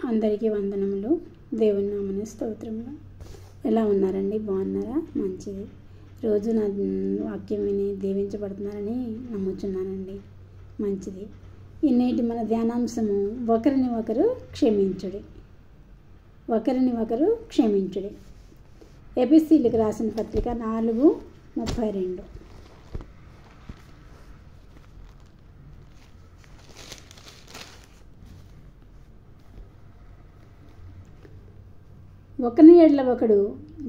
అందరికీ వందనములు. దేవుని నామమున స్తోత్రములు. ఎలా ఉన్నారండి? బాగున్నారా? మంచిది. రోజు నా వాక్యం విని దీవించబడుతున్నారని నమ్ముచున్నానండి. మంచిది. ఈనేటి మన ధ్యానాంశము ఒకరిని ఒకరు క్షమించుడి. ఒకరిని ఒకరు క్షమించుడి. ఎఫెసీయులకు రాసిన పత్రిక 4:32. ఒకని ఎడల ఒకడు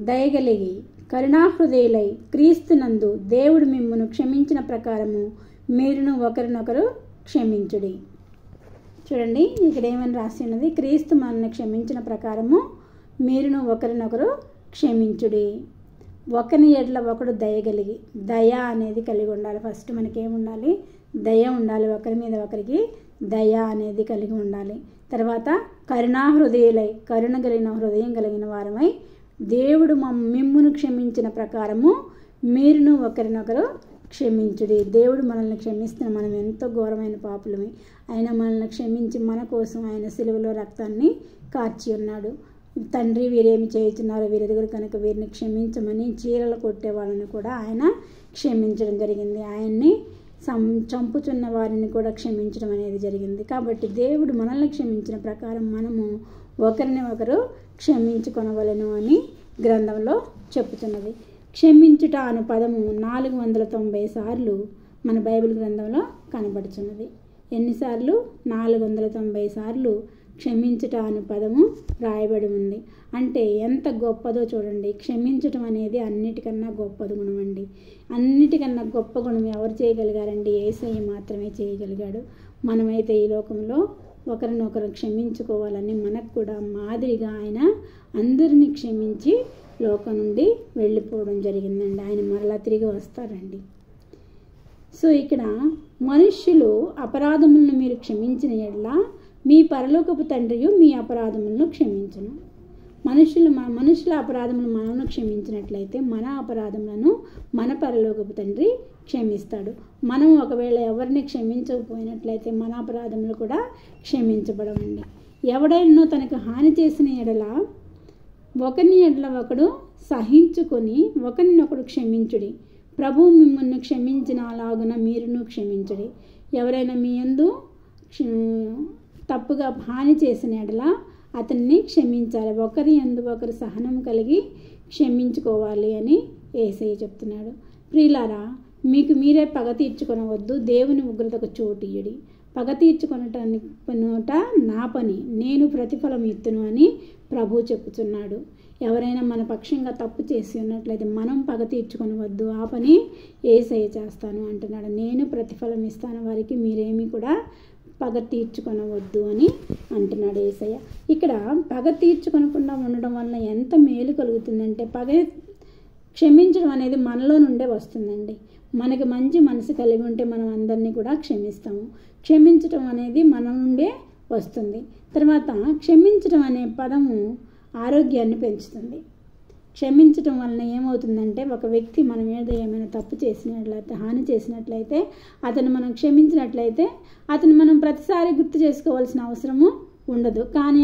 దయగలిగి కరుణాహృదయులై క్రీస్తునందు దేవుడు మిమ్మును క్షమించిన ప్రకారము మీరును ఒకరినొకరు క్షమించుడి. చూడండి, ఇక్కడ ఏమని రాసి ఉన్నది? క్రీస్తు మనల్ని క్షమించిన ప్రకారము మీరును ఒకరినొకరు క్షమించుడి. ఒకని ఎడల ఒకడు దయగలిగి, దయ అనేది కలిగి ఉండాలి. ఫస్ట్ మనకేముండాలి? దయ ఉండాలి. ఒకరి మీద ఒకరికి దయ అనేది కలిగి ఉండాలి. తర్వాత కరుణాహృదయులై, కరుణ కలిగిన హృదయం కలిగిన వారమై దేవుడు మిమ్మును క్షమించిన ప్రకారము మీరును ఒకరినొకరు క్షమించుడి. దేవుడు మనల్ని క్షమిస్తున్న మనం ఎంతో ఘోరమైన పాపులమే. ఆయన మనల్ని క్షమించి మన కోసం ఆయన సిలువలో రక్తాన్ని కార్చి ఉన్నాడు. తండ్రి, వీరేమి చేయుచున్నారో వీరెరుగురు కనుక వీరిని క్షమించమని చీరలు కొట్టే వాళ్ళని కూడా ఆయన క్షమించడం జరిగింది. ఆయన్ని చంపుచున్న వారిని కూడా క్షమించడం అనేది జరిగింది. కాబట్టి దేవుడు మనల్ని క్షమించిన ప్రకారం మనము ఒకరిని ఒకరు క్షమించుకొనవలెను అని గ్రంథంలో చెప్పుతున్నది. క్షమించుట అను పదము 490 సార్లు మన బైబిల్ గ్రంథంలో కనబడుచున్నది. ఎన్నిసార్లు? 490 సార్లు క్షమించుట అను పదము రాయబడి ఉంది. అంటే ఎంత గొప్పదో చూడండి. క్షమించటం అనేది అన్నిటికన్నా గొప్పది గుణం అండి. అన్నిటికన్నా గొప్ప గుణం ఎవరు చేయగలిగారండి? యేసయ్య మాత్రమే చేయగలిగాడు. మనమైతే ఈ లోకంలో ఒకరినొకరు క్షమించుకోవాలని మనకు కూడా మాదిరిగా ఆయన అందరినీ క్షమించి లోకం నుండి వెళ్ళిపోవడం జరిగిందండి. ఆయన మరలా తిరిగి వస్తారండి. సో ఇక్కడ మనుష్యులు అపరాధములను మీరు క్షమించిన యెడల మీ పరలోకపు తండ్రియు మీ అపరాధములను క్షమించును. మనుషుల అపరాధములను మనము క్షమించినట్లయితే మన అపరాధములను మన పరలోకపు తండ్రి క్షమిస్తాడు. మనం ఒకవేళ ఎవరిని క్షమించకపోయినట్లయితే మన అపరాధములు కూడా క్షమించబడవండి. ఎవడైనా తనకు హాని చేసిన యెడల ఒకని యెడల ఒకడు సహించుకొని ఒకరినొకడు క్షమించుడి. ప్రభువు మిమ్మల్ని క్షమించిన అలాగున మీరును క్షమించుడి. ఎవరైనా మీ యందు తప్పుగా హాని చేసిన యెడల అతన్ని క్షమించాలి. ఒకరి యందు ఒకరు సహనం కలిగి క్షమించుకోవాలి అని యేసయ్య చెప్తున్నాడు. ప్రియులారా, మీకు మీరే పగ తీర్చుకొనవద్దు, దేవుని ఉగ్రతకు చోటియ్యుడి. పగ తీర్చుకొనట నా పని, నేను ప్రతిఫలం ఇత్తును అని ప్రభు చెప్పుచున్నాడు. ఎవరైనా మన పక్షంగా తప్పు చేసి ఉన్నట్లయితే మనం పగ తీర్చుకొనవద్దు, ఆ పని యేసయ్య చేస్తాను అంటున్నాడు. నేను ప్రతిఫలం ఇస్తాను వారికి, మీరేమీ కూడా పగ తీర్చుకొనవద్దు అని అంటున్నాడు యేసయ్య. ఇక్కడ పగ తీర్చుకొనకుండా ఉండడం వల్ల ఎంత మేలు కలుగుతుందంటే, పగ క్షమించడం అనేది మనలో నుండే వస్తుందండి. మనకి మంచి మనసు కలిగి ఉంటే మనం అందరినీ కూడా క్షమిస్తాము. క్షమించడం అనేది మన నుండే వస్తుంది. తర్వాత క్షమించడం అనే పదము ఆరోగ్యాన్ని పెంచుతుంది. క్షమించడం వలన ఏమవుతుందంటే, ఒక వ్యక్తి మన మీద ఏమైనా తప్పు చేసినట్లయితే, హాని చేసినట్లయితే అతను మనం క్షమించినట్లయితే అతను మనం ప్రతిసారి గుర్తు చేసుకోవాల్సిన అవసరము ఉండదు. కానీ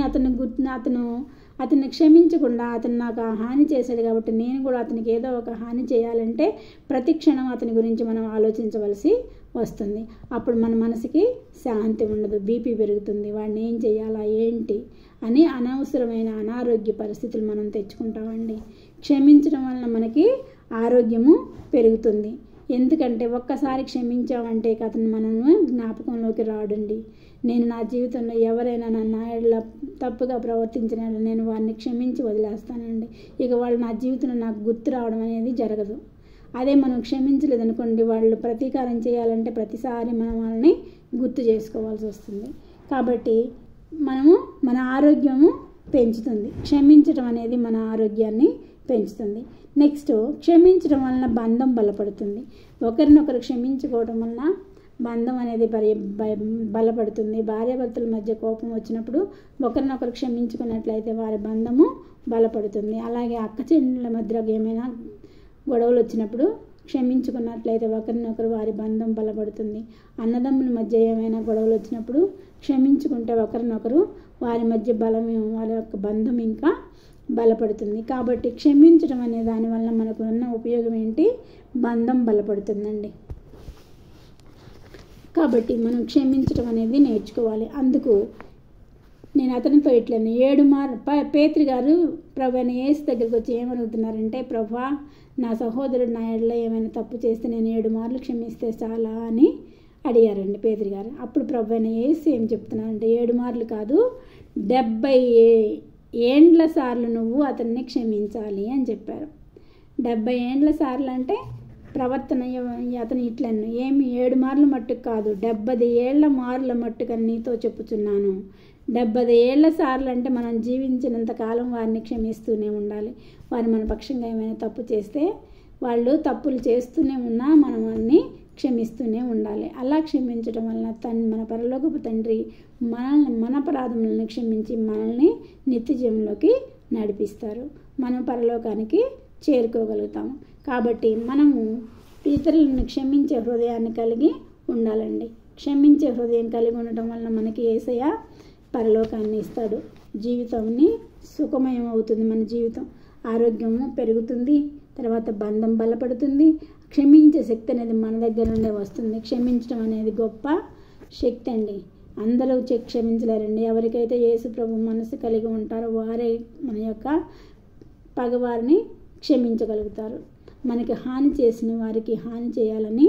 అతన్ని క్షమించకుండా అతను నాకు ఆ హాని చేశాడు కాబట్టి నేను కూడా అతనికి ఏదో ఒక హాని చేయాలంటే ప్రతి క్షణం అతని గురించి మనం ఆలోచించవలసి వస్తుంది. అప్పుడు మన మనసుకి శాంతి ఉండదు, బీపీ పెరుగుతుంది, వాడిని ఏం చేయాలా ఏంటి అని అనవసరమైన అనారోగ్య పరిస్థితులు మనం తెచ్చుకుంటామండి. క్షమించడం వలన మనకి ఆరోగ్యము పెరుగుతుంది. ఎందుకంటే ఒక్కసారి క్షమించామంటే అతను మనము జ్ఞాపకంలోకి రాడండి. నేను నా జీవితంలో ఎవరైనా నన్ను తప్పుగా ప్రవర్తించిన నేను వారిని క్షమించి వదిలేస్తానండి. ఇక వాళ్ళు నా జీవితంలో నాకు గుర్తు రావడం అనేది జరగదు. అదే మనం క్షమించలేదనుకోండి, వాళ్ళు ప్రతీకారం చేయాలంటే ప్రతిసారి మనం వాళ్ళని గుర్తు చేసుకోవాల్సి వస్తుంది. కాబట్టి మనము మన ఆరోగ్యము పెంచుతుంది. క్షమించడం అనేది మన ఆరోగ్యాన్ని పెంచుతుంది. నెక్స్ట్, క్షమించడం వలన బంధం బలపడుతుంది. ఒకరినొకరు క్షమించుకోవడం వలన బంధం అనేది బలపడుతుంది. భార్యాభర్తల మధ్య కోపం వచ్చినప్పుడు ఒకరినొకరు క్షమించుకున్నట్లయితే వారి బంధము బలపడుతుంది. అలాగే అక్క చెల్లెళ్ళ మధ్య ఏమైనా గొడవలు వచ్చినప్పుడు క్షమించుకున్నట్లయితే ఒకరినొకరు వారి బంధం బలపడుతుంది. అన్నదమ్ముల మధ్య ఏమైనా గొడవలు వచ్చినప్పుడు క్షమించుకుంటే ఒకరినొకరు వారి మధ్య వారి యొక్క బంధం ఇంకా బలపడుతుంది. కాబట్టి క్షమించడం అనే దానివల్ల మనకు ఉన్న ఉపయోగం ఏంటి? బంధం బలపడుతుందండి. కాబట్టి మనం క్షమించడం అనేది నేర్చుకోవాలి. అందుకు నేను అతనితో ఇట్లని 7 మార్లు పేతురు గారు ప్రభువైన యేసు దగ్గరికి వచ్చి ఏమడుగుతున్నారంటే, ప్రభువా, నా సహోదరుడు నా ఎడల ఏమైనా తప్పు చేస్తే నేను 7 మార్లు క్షమిస్తే చాలా అని అడిగారండి పేతురు గారు. అప్పుడు ప్రభువైన యేసు ఏం చెప్తున్నారంటే, 7 మార్లు కాదు, 70 ఏండ్ల సార్లు నువ్వు అతన్ని క్షమించాలి అని చెప్పారు. 70 ఏండ్ల సార్లు అంటే ప్రవర్తన అతను ఇట్లను ఏమి 7 మార్లు మట్టుకు కాదు, 70 ఏళ్ల మార్ల మట్టుకని నీతో చెప్పుచున్నాను. 70 ఏళ్ల సార్లు అంటే మనం జీవించినంత కాలం వారిని క్షమిస్తూనే ఉండాలి. వారు మన పక్షంగా ఏమైనా తప్పు చేస్తే, వాళ్ళు తప్పులు చేస్తూనే ఉన్నా మనం వారిని క్షమిస్తూనే ఉండాలి. అలా క్షమించడం వలన మన పరలోకపు తండ్రి మన అపరాధములను క్షమించి మనల్ని నిత్యజీవంలోకి నడిపిస్తారు. మనం పరలోకానికి చేరుకోగలుగుతాము. కాబట్టి మనము ఇతరులను క్షమించే హృదయాన్ని కలిగి ఉండాలండి. క్షమించే హృదయం కలిగి ఉండటం వలన మనకి యేసయ్య పరలోకాన్ని ఇస్తాడు. జీవితాన్ని సుఖమయం అవుతుంది. మన జీవితం ఆరోగ్యము పెరుగుతుంది. తర్వాత బంధం బలపడుతుంది. క్షమించే శక్తి అనేది మన దగ్గర నుండే వస్తుంది. క్షమించడం అనేది గొప్ప శక్తి అండి. అందరూ క్షమించలేరండి. ఎవరికైతే యేసు ప్రభు మనసు కలిగి ఉంటారో వారే మన యొక్క పగవారిని క్షమించగలుగుతారు. మనకి హాని చేసిన వారికి హాని చేయాలని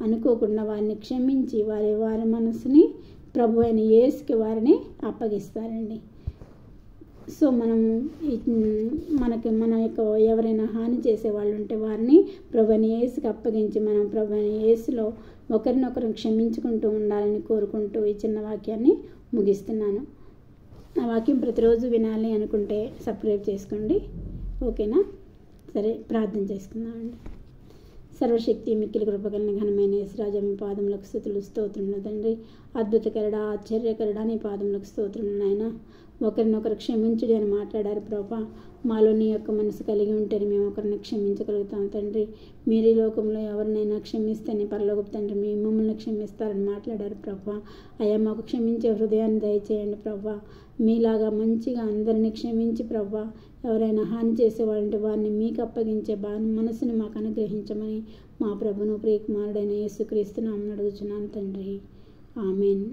అనుకోకుండా వారిని క్షమించి వారి మనసుని ప్రభు అయిన యేసుకి వారిని అప్పగిస్తారండి. సో మన యొక్క ఎవరైనా హాని చేసే వాళ్ళు ఉంటే వారిని ప్రభు అయిన యేసుకి అప్పగించి మనం ప్రభు అయిన యేసులో ఒకరినొకరు క్షమించుకుంటూ ఉండాలని కోరుకుంటూ ఈ చిన్న వాక్యాన్ని ముగిస్తున్నాను. ఆ వాక్యం ప్రతిరోజు వినాలి అనుకుంటే సబ్స్క్రైబ్ చేసుకోండి. ఓకేనా? సరే, ప్రార్థన చేసుకుందామండి. సర్వశక్తి మిక్కిలి కృపగలిగిన ఘనమైన యేసురాజా, మీ పాదములకు స్తుతులు స్తోత్రములు తండ్రి. అద్భుతకరుడా, ఆశ్చర్యకరుడా, నీ పాదములకు స్తోత్రములు నాయన. ఒకరినొకరు క్షమించుడి అని మాట్లాడారు ప్రభా. మాలో నీ యొక్క మనసు కలిగి ఉంటేనే మేము ఒకరిని క్షమించగలుగుతాం తండ్రి. మీరు ఈ లోకంలో ఎవరినైనా క్షమిస్తేనే పరలోకపు తండ్రి మీ మమ్మల్ని క్షమిస్తారని మాట్లాడారు ప్రభా. అయ్యా, మాకు క్షమించే హృదయాన్ని దయచేయండి ప్రభా. మీలాగా మంచిగా అందరినీ క్షమించి ప్రభా, ఎవరైనా హాని చేసేవాళ్ళంటే వారిని మీకు అప్పగించే మనసుని మాకు అనుగ్రహించమని మా ప్రభును ప్రియకుమారుడైన యేసుక్రీస్తు నామమున అడుగుచున్నాను తండ్రి. ఆమెన్.